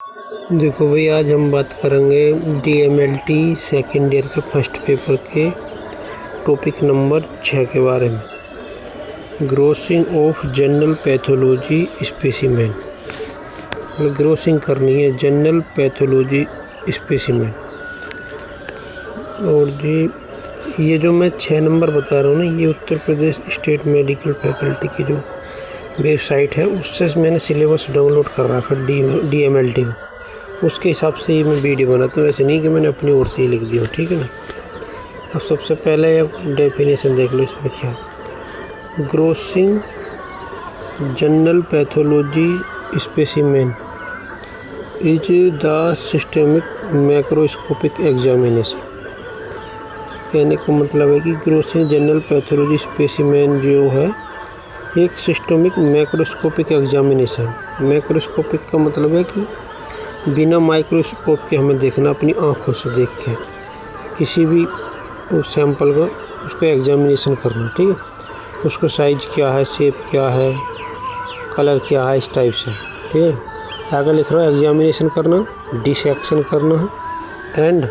देखो भाई, आज हम बात करेंगे DMLT सेकेंड ईयर के फर्स्ट पेपर के टॉपिक नंबर 6 के बारे में। Grossing of general pathology specimen, मतलब ग्रोसिंग करनी है जनरल पैथोलॉजी स्पेसिमेन। और जी ये जो मैं 6 नंबर बता रहा हूँ ना, ये Uttar Pradesh state medical faculty की जो वेबसाइट है उससे मैंने सिलेबस डाउनलोड कर रखा DMLT का। उसके हिसाब से ही मैं वीडियो बनाता हूँ, ऐसे नहीं कि मैंने अपनी ओर से ही लिख दिया, ठीक है ना। अब सबसे पहले डेफिनेशन देख लो इसमें क्या। Grossing general pathology specimen is the systemic macroscopic examination. कहने का मतलब है कि ग्रोसिंग जनरल पैथोलॉजी स्पेसिमेन जो है एक सिस्टमिक मैक्रोस्कोपिक एग्जामिनेशन। मैक्रोस्कोपिक का मतलब है कि बिना माइक्रोस्कोप के हमें देखना, अपनी आँखों से देख के किसी भी सैंपल का उसको एग्जामिनेशन करना, ठीक है। उसको साइज क्या है, शेप क्या है, कलर क्या है, इस टाइप से, ठीक है। आगे लिख रहा है एग्जामिनेशन करना, डिसेक्शन करना है एंड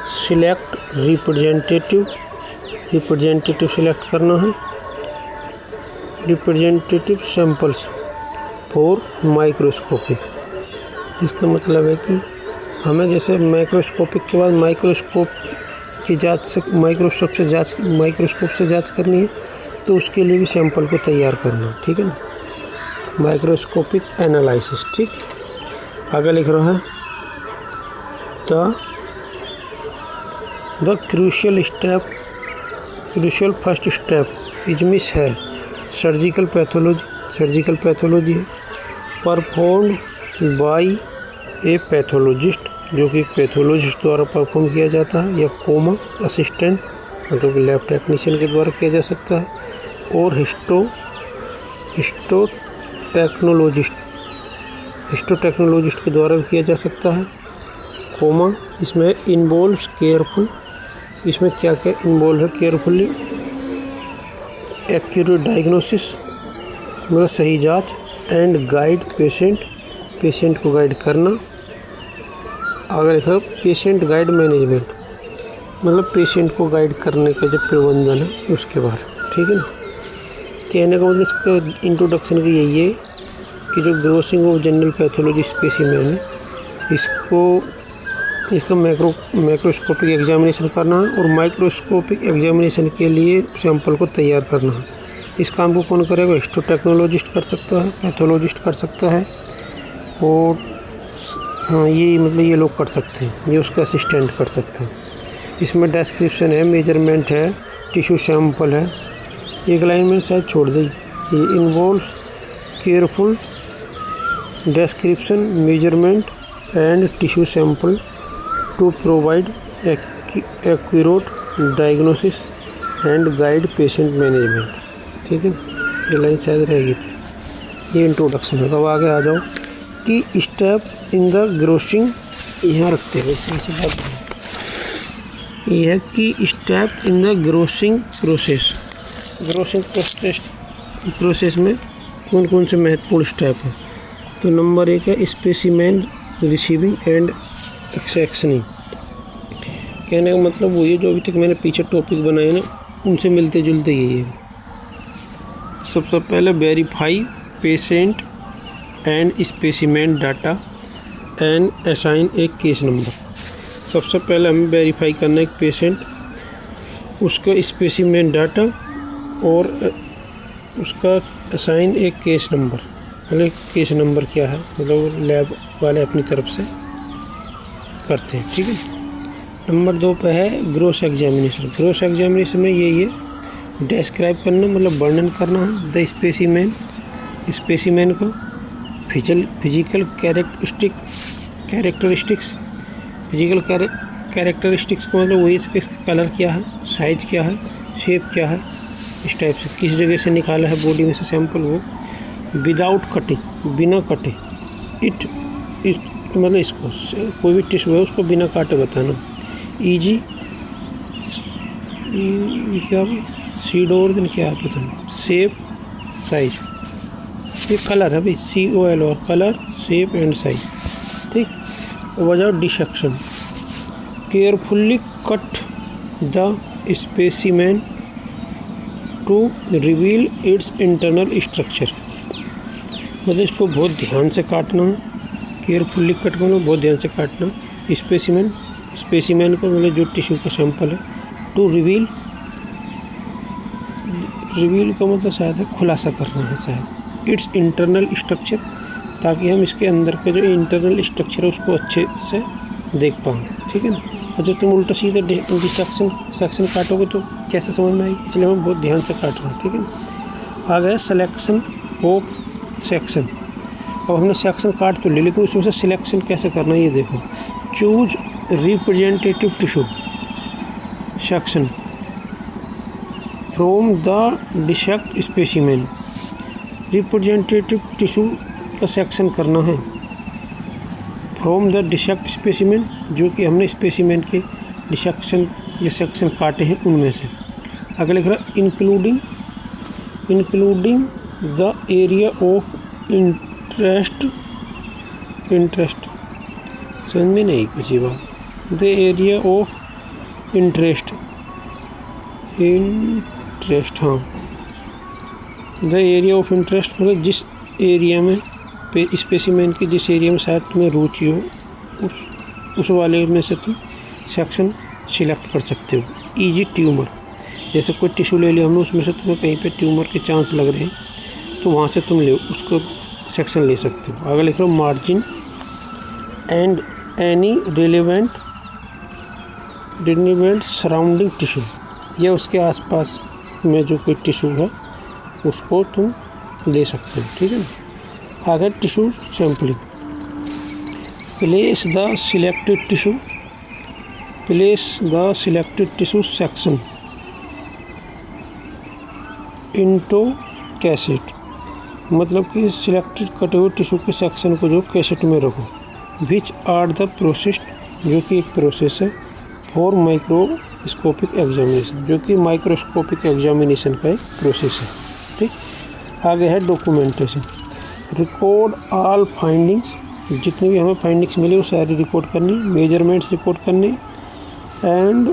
सिलेक्ट रिप्रेजेंटेटिव सिलेक्ट करना है, रिप्रेजेंटेटिव सैंपल्स फॉर माइक्रोस्कोपिक। इसका मतलब है कि हमें जैसे माइक्रोस्कोपिक के बाद माइक्रोस्कोप की जांच से माइक्रोस्कोप से जांच करनी है, तो उसके लिए भी सैंपल को तैयार करना, ठीक है ना। माइक्रोस्कोपिक एनालिसिस, ठीक। आगे लिख रहा है the crucial first step is miss है सर्जिकल पैथोलॉजी है परफॉर्म्ड बाय ए पैथोलॉजिस्ट, जो कि एक पैथोलॉजिस्ट द्वारा परफॉर्म किया जाता है, या कोमा असिस्टेंट मतलब लैब टेक्नीशियन के द्वारा किया जा सकता है, और हिस्टोटेक्नोलॉजिस्ट के द्वारा भी किया जा सकता है। कोमा इसमें इन्वॉल्व्स केयरफुल, इसमें क्या क्या इन्वॉल्व है, केयरफुली एक्यूरेट डायग्नोसिस मतलब सही जांच, एंड गाइड पेशेंट को गाइड करना। अगर लिखा पेशेंट गाइड मैनेजमेंट मतलब पेशेंट को गाइड करने का जो प्रबंधन है उसके बारे में, ठीक है ना। कहने का मतलब इसका इंट्रोडक्शन का यही है कि जो grossing of general pathology specimen है, इसका मैक्रोस्कोपिक एग्जामिनेशन करना है, और माइक्रोस्कोपिक एग्जामिनेशन के लिए सैंपल को तैयार करना है। इस काम को कौन करेगा, हिस्टोटेक्नोलॉजिस्ट कर सकता है, पैथोलॉजिस्ट कर सकता है, और हाँ ये लोग कर सकते हैं, ये उसका असिस्टेंट कर सकते हैं। इसमें डिस्क्रिप्शन है, मेजरमेंट है, टिश्यू सैंपल है। एक लाइन में शायद छोड़ दी, ये involves careful description, measurement and tissue sample to provide accurate diagnosis and guide patient management, ठीक है। ये लाइन शायद रह गई थी, ये इंट्रोडक्शन है। तो आगे आ जाओ कि स्टेप इन द ग्रोसिंग, यहाँ रखते हैं ऐसी बात है। ये है कि step in the grossing process में कौन कौन से महत्वपूर्ण स्टेप हैं। तो नंबर 1 है स्पेसिमेन रिसीविंग एंड एक्सेक्शनिंग। कहने का मतलब वही है जो अभी तक मैंने पीछे टॉपिक बनाए ना, उनसे मिलते जुलते यही है। सबसे पहले verify patient and specimen data and assign एक केस नंबर। सबसे पहले हमें वेरीफाई करना एक पेशेंट, उसका स्पेसिमेन डाटा और उसका असाइन एक केस नंबर। मतलब केस नंबर क्या है, मतलब लैब वाले अपनी तरफ से करते हैं, ठीक है। नंबर 2 पे है ग्रोस एग्जामिनेशन। ग्रोस एग्जामिनेशन में यही है डिस्क्राइब करना, मतलब वर्णन करना है द स्पेसिमेन को, फिजिकल कैरेक्टरिस्टिक्स को मतलब वही इसका कलर क्या है, साइज क्या है, शेप क्या है, इस टाइप से किस जगह से निकाला है बॉडी में से सैंपल, वो विदाउट कटिंग, बिना कटे, मतलब इसको कोई भी टिश्यू है उसको बिना काटे बताना। ईजी क्या सीड और दिन क्या पता नहीं, शेप, साइज, ये कलर है भाई, COL और कलर, शेप एंड साइज। ठीक, वजह dissection, carefully cut the specimen to reveal its internal structure. मतलब इसको बहुत ध्यान से काटना है, केयरफुल्ली कट करना, बहुत ध्यान से काटना। स्पेसिमेन को मतलब जो टिश्यू का सैंपल है, टू रिवील का मतलब शायद है खुलासा करना है शायद, इट्स इंटरनल स्ट्रक्चर, ताकि हम इसके अंदर का जो इंटरनल स्ट्रक्चर है उसको अच्छे से देख पाएँ। ठीक है ना। और जब तुम उल्टा सीधा सेक्शन काटोगे तो कैसे समझ में आएगी, इसलिए मैं बहुत ध्यान से काट रहा हूँ। ठीक है ना। आ गया सिलेक्शन ऑफ सेक्शन। अब हमने सेक्शन काट तो ले, लेकिन उसमें से सिलेक्शन कैसे करना है ये देखो। Choose representative tissue section from the dissect specimen. Representative tissue का सेक्शन करना है फ्रॉम द डिसेक्ट स्पेसिमेन, जो कि हमने स्पेसिमेन के डिसेक्शन या सेक्शन काटे हैं उनमें से। आगे लिख रहा including the area of interest समझ में नहीं कुछ ही बात। द एरिया ऑफ इंटरेस्ट हाँ, द एरिया ऑफ इंटरेस्ट मतलब जिस एरिया में स्पेसिमेन की जिस एरिया में शायद तुम्हें रुचि हो उस वाले में से तुम सेक्शन सिलेक्ट कर सकते हो। ईजी ट्यूमर, जैसे कोई टिश्यू ले लिया हमने, उसमें से तुम्हें कहीं पे ट्यूमर के चांस लग रहे हैं तो वहाँ से तुम ले उसको सेक्शन ले सकते हो। आगे लिख low margin and any relevant surrounding tissue, या उसके आसपास में जो कोई टिश्यू है उसको तुम ले सकते हो। ठीक है ना। आगे tissue sampling, place the selected tissue section into cassette, मतलब कि सिलेक्टेड कटे हुए टिश्यू के सेक्शन को जो कैसेट में रखो। विच आर द प्रोसेस, जो कि एक प्रोसेस है, फॉर माइक्रोस्कोपिक एग्जामिनेशन, जो कि माइक्रोस्कोपिक एग्जामिनेशन का एक प्रोसेस है। ठीक। आगे है डॉक्यूमेंटेशन, रिकॉर्ड ऑल फाइंडिंग्स, जितनी भी हमें फाइंडिंग्स मिली वो सारी रिकॉर्ड करनी, मेजरमेंट्स रिकॉर्ड करनी, and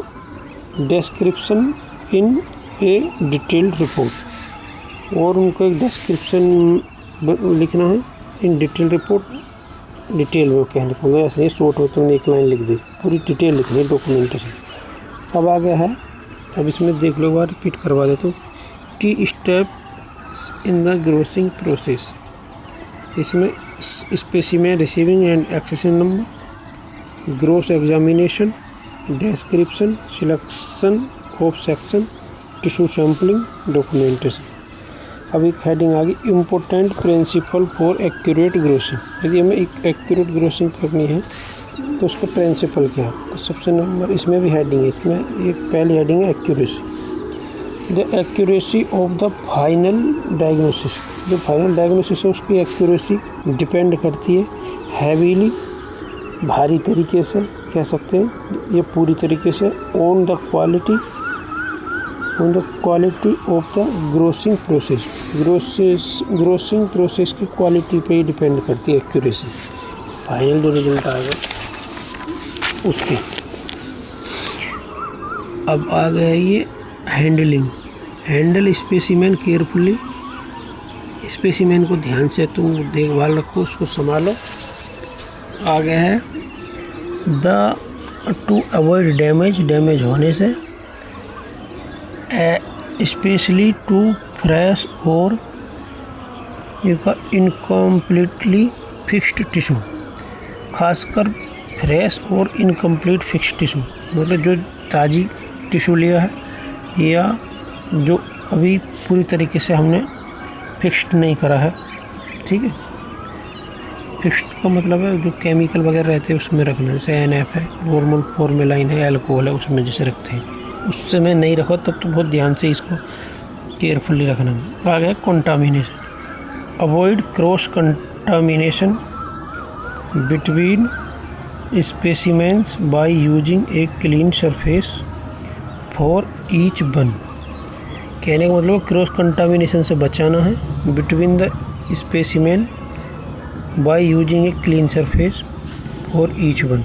description in A detailed report, और उनको एक डिस्क्रिप्शन लिखना है इन डिटेल रिपोर्ट। डिटेल में कहने को मतलब ऐसे ही शॉर्ट में तुमने एक लाइन लिख दी, पूरी डिटेल लिखनी है डॉक्यूमेंटेशन। अब आ गया है, अब इसमें देख लो, बार रिपीट करवा देता हूँ कि steps in the grossing process. इसमें specimen receiving and accessing number, gross examination, description, selection of section, tissue sampling, documentation. अब एक हेडिंग आ गई, important principle for accurate grossing. यदि हमें एक एक्यूरेट ग्रोसिंग करनी है तो उसका प्रिंसिपल क्या है, तो सबसे नंबर इसमें भी हेडिंग है, इसमें एक पहली हेडिंग है accuracy. The accuracy of the final diagnosis, जो फाइनल डायग्नोसिस है उसकी एक्यूरेसी डिपेंड करती है हैवीली, भारी तरीके से कह सकते हैं, ये पूरी तरीके से, on the quality of the grossing process. Grossing process की क्वालिटी पे ही डिपेंड करती है एक्यूरेसी, फाइनल जो रिजल्ट आएगा उसकी। अब आ गया ये handling, handle specimen carefully, specimen को ध्यान से तुम देखभाल रखो, उसको संभालो। आ गया है टू अवॉइड डैमेज होने से, स्पेशली टू फ्रेश और इनकम्प्लीटली फिक्स्ड टिश्यू, खासकर फ्रेश और इनकम्प्लीट फिक्स्ड टिश्यू, मतलब जो ताज़ी टिश्यू लिया है या जो अभी पूरी तरीके से हमने फिक्स्ड नहीं करा है। ठीक है। फिक्स्ड का मतलब है जो केमिकल वगैरह रहते हैं उसमें रखना, जैसे NF है, नॉर्मल फॉर्मेलाइन है, अल्कोहल है, उसमें जैसे रखते हैं, उससे मैं नहीं रखा तब तो बहुत ध्यान से इसको केयरफुली रखना। आ गया contamination, avoid cross contamination between specimens by using a clean surface for each one. कहने का मतलब क्रॉस कंटामिनेशन से बचाना है between the specimen by using a clean surface for each one.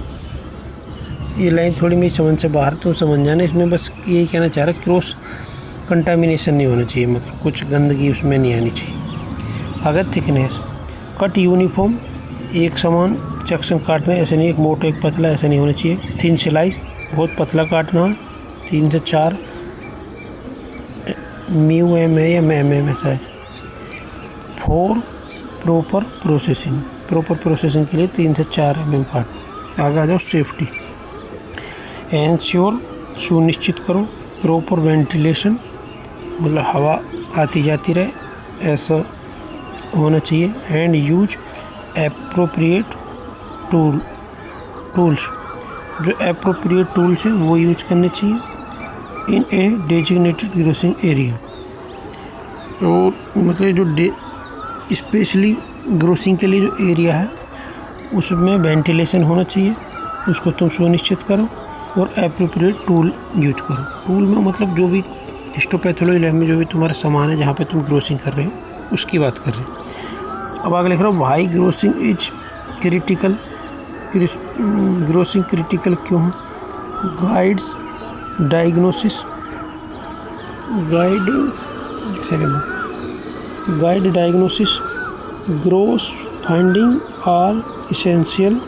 ये लाइन थोड़ी मेरी समझ से बाहर, तो समझ जाना। इसमें बस यही कहना चाह रहा, क्रॉस कंटामिनेशन नहीं होना चाहिए, मतलब कुछ गंदगी उसमें नहीं आनी चाहिए। अगर थिकनेस कट यूनिफॉर्म, एक समान सेक्शन काटना है, ऐसे नहीं एक मोटा एक पतला, ऐसा नहीं होना चाहिए। थिन सिलाई, बहुत पतला काटना है, 3 से 4 म्यू एम है या एम है शायद। For proper processing, proper processing के लिए 3 से 4 mm काट। आगे आ जाओ सेफ्टी। एंश्योर, सुनिश्चित करो। प्रॉपर वेंटिलेशन, मतलब हवा आती जाती रहे, ऐसा होना चाहिए। एंड यूज एप्रोप्रिएट टूल्स, जो एप्रोप्रिएट टूल्स हैं वो यूज करने चाहिए इन ए डेजिग्नेटेड ग्रोसिंग एरिया। और मतलब जो स्पेशली ग्रोसिंग के लिए जो एरिया है उसमें वेंटिलेशन होना चाहिए, उसको तुम सुनिश्चित करो। और एप्रोप्रिएट टूल यूज करो। टूल में मतलब जो भी हिस्टोपैथोलॉजी लैब में जो भी तुम्हारा सामान है जहाँ पे तुम ग्रोसिंग कर रहे हो उसकी बात कर रहे हो। अब आगे लिख रहा हूँ why grossing is critical. Grossing critical क्यों है? Guides diagnosis, guide diagnosis, gross finding are essential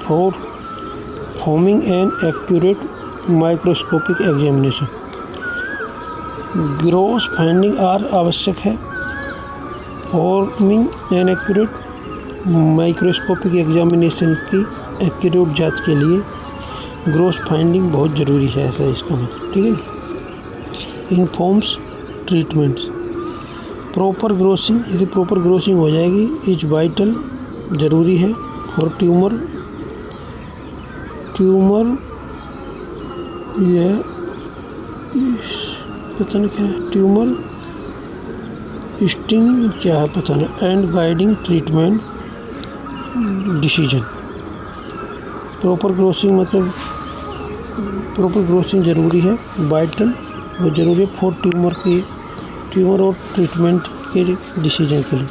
for forming an accurate microscopic examination. Gross finding are आवश्यक है forming an accurate microscopic examination की एक्यूरेट जांच के लिए ग्रोस फाइंडिंग बहुत ज़रूरी है, ऐसा इसका मतलब, ठीक है। इन्फॉर्म्स ट्रीटमेंट्स, प्रॉपर ग्रोसिंग, यदि प्रॉपर ग्रोसिंग हो जाएगी इज वाइटल, ज़रूरी है। फॉर ट्यूमर यह पता नहीं क्या है, ट्यूमर स्टिंग क्या है पता नहीं। And guiding treatment decision. Proper grossing मतलब प्रॉपर ग्रोसिंग ज़रूरी है, वाइटल वो ज़रूरी है फॉर ट्यूमर और ट्रीटमेंट के डिसीजन के लिए।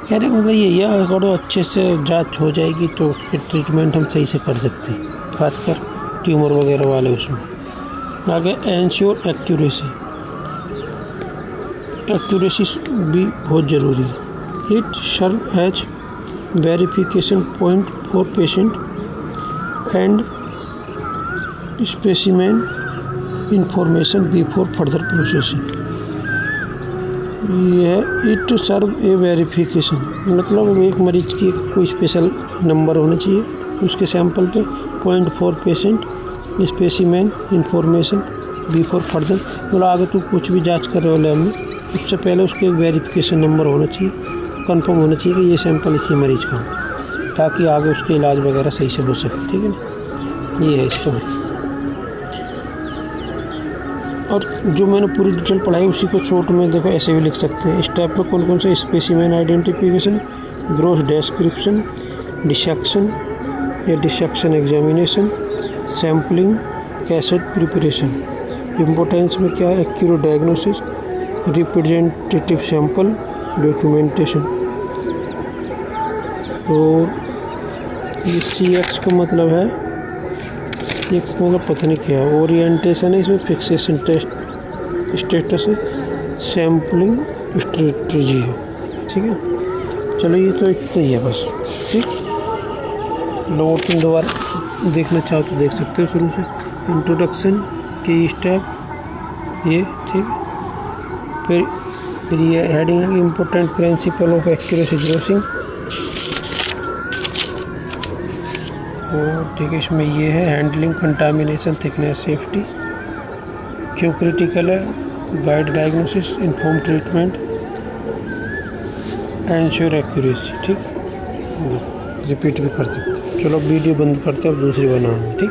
कहने का मतलब ये अगर अच्छे से जांच हो जाएगी तो उसके ट्रीटमेंट हम सही से कर सकते हैं, खासकर ट्यूमर वगैरह वाले उसमें। आगे एंश्योर एक्यूरेसी, एक्यूरेसी भी बहुत ज़रूरी है। It serve as verification point for patient and specimen information before further processing. यह इट सर्व ए वेरिफिकेशन, मतलब एक मरीज की कोई स्पेशल नंबर होना चाहिए उसके सैंपल पे, point for patient, specimen information before further, मतलब आगे तो कुछ भी जांच कर रहे हो लैब में उससे पहले उसके एक वेरिफिकेशन नंबर होना चाहिए, कंफर्म होना चाहिए कि ये सैंपल इसी मरीज का हो, ताकि आगे उसके इलाज वगैरह सही से हो सके, ठीक है ना। ये है इसका। और जो मैंने पूरी डिटेल पढ़ाई उसी को शॉर्ट में देखो ऐसे भी लिख सकते हैं। स्टेप में कौन कौन से? Specimen identification, gross description, dissection या dissection examination, sampling, cassette preparation. Importance में क्या है? Accurate diagnosis, representative sample, documentation. और ये CX का मतलब है, CX का मतलब पता नहीं क्या है, ओरिएंटेशन है, इसमें फिक्सेशन स्टेटस है, सैम्पलिंग स्ट्रेटजी है, ठीक है। चलो ये तो इतना ही है बस, ठीक। नोट तुम दोबारा देखना चाहो तो देख सकते हो शुरू से। इंट्रोडक्शन के स्टेप ये, ठीक है। फिर ये हेडिंग है important principle of accuracy grossing, और ठीक है इसमें ये है हैंडलिंग कंटामिनेशन, थिकनेस, सेफ्टी, क्यों क्रिटिकल है, guide diagnosis, inform treatment, ensure accuracy, ठीक। रिपीट भी कर सकते हैं। चलो वीडियो बंद करते हैं, अब दूसरी बनाएंगे, ठीक।